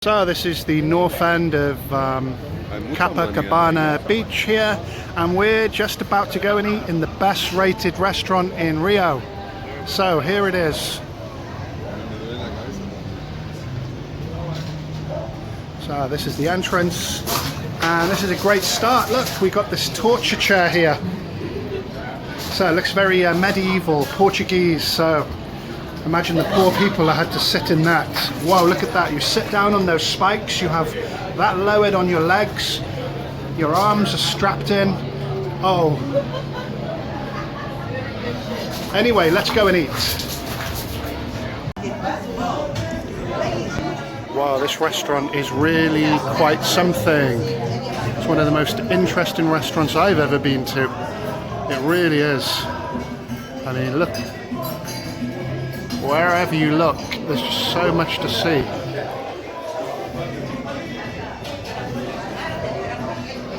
So this is the north end of Copacabana Beach here, and we're just about to go and eat in the best rated restaurant in Rio. So here it is. So this is the entrance, and this is a great start. Look, we got this torture chair here. So it looks very medieval, Portuguese. So imagine the poor people that had to sit in that. Wow, look at that. You sit down on those spikes, you have that lowered on your legs, your arms are strapped in. Oh. Anyway, let's go and eat. Wow, this restaurant is really quite something. It's one of the most interesting restaurants I've ever been to. It really is. I mean, look. Wherever you look, there's just so much to see.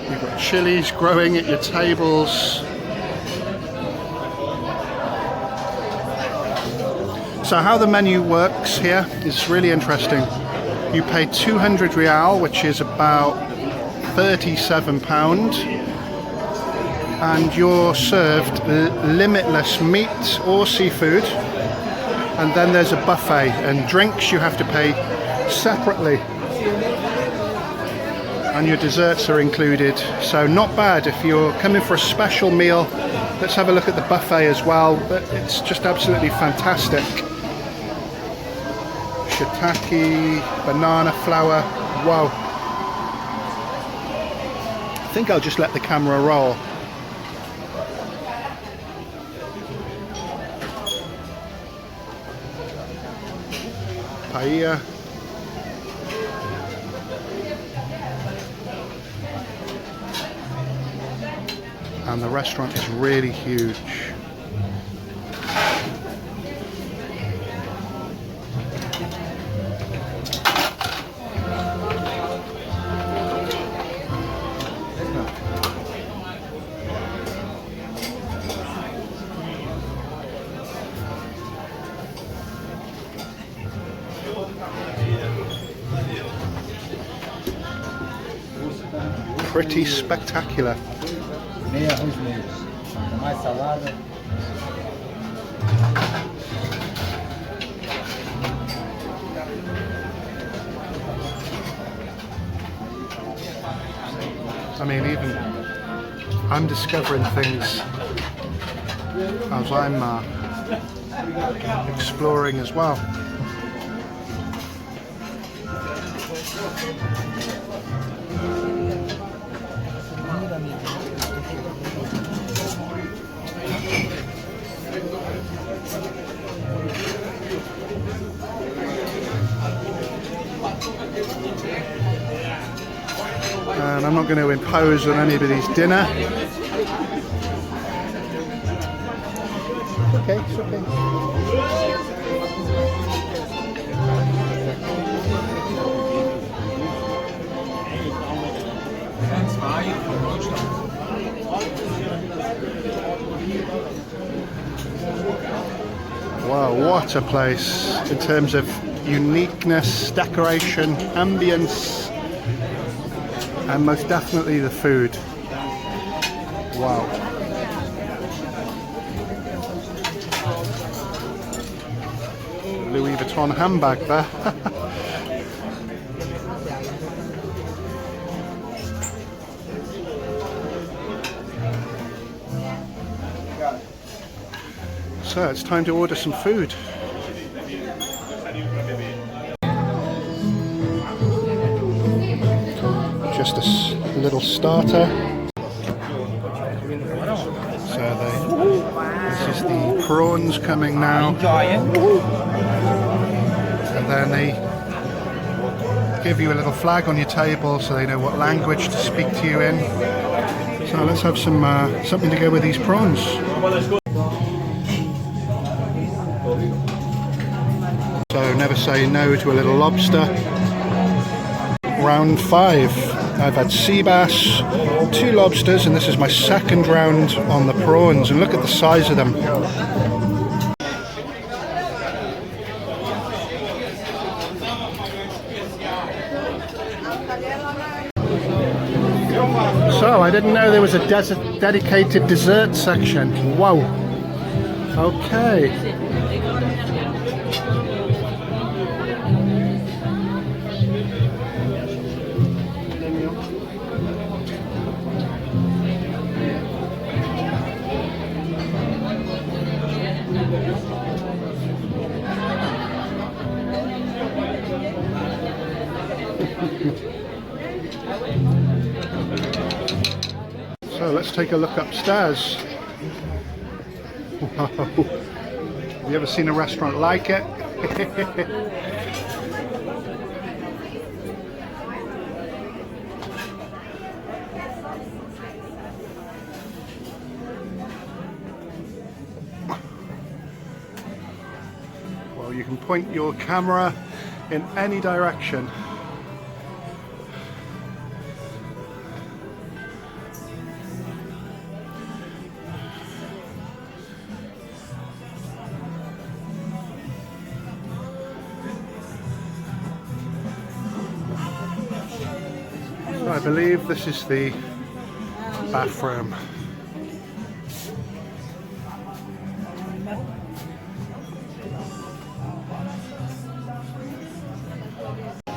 You've got chilies growing at your tables. So how the menu works here is really interesting. You pay 200 real, which is about £37, and you're served limitless meat or seafood. And then there's a buffet, and drinks you have to pay separately, and your desserts are included. So not bad if you're coming for a special meal. Let's have a look at the buffet as well. It's just absolutely fantastic. Shiitake, banana flour. Wow. I think I'll just let the camera roll. Paella. And the restaurant is really huge. Pretty spectacular. I mean, even I'm discovering things as I'm exploring as well. And I'm not going to impose on anybody's dinner. Okay, it's okay. Wow, what a place in terms of uniqueness, decoration, ambience, and most definitely the food. Wow. Louis Vuitton handbag there. So it's time to order some food. Just a little starter. So this is the prawns coming now. And then they give you a little flag on your table so they know what language to speak to you in. So let's have some something to go with these prawns. So never say no to a little lobster. Round 5. I've had sea bass, 2 lobsters, and this is my second round on the prawns, and look at the size of them. So, I didn't know there was a dedicated dessert section. Wow. Okay. So let's take a look upstairs. Wow. Have you ever seen a restaurant like it? Well, you can point your camera in any direction. I believe this is the bathroom.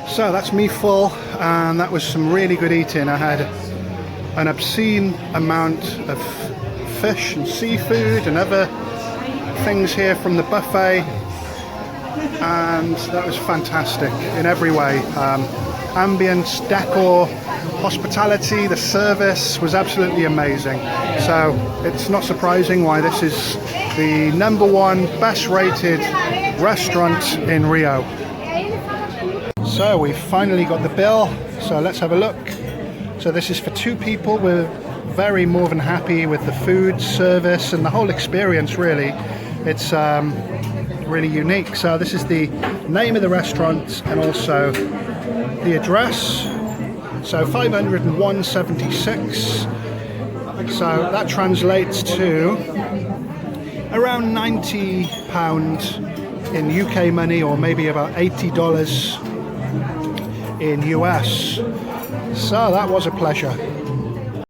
So that's me full, and that was some really good eating. I had an obscene amount of fish and seafood and other things here from the buffet, and that was fantastic in every way. Ambience, decor, hospitality, the service was absolutely amazing. So it's not surprising why this is the #1 best rated restaurant in Rio. So we finally got the bill, so let's have a look. So this is for 2 people. We're very more than happy with the food, service and the whole experience really. It's really unique. So this is the name of the restaurant and also the address. So 501.76. So that translates to around £90 in UK money, or maybe about $80 in US. So that was a pleasure.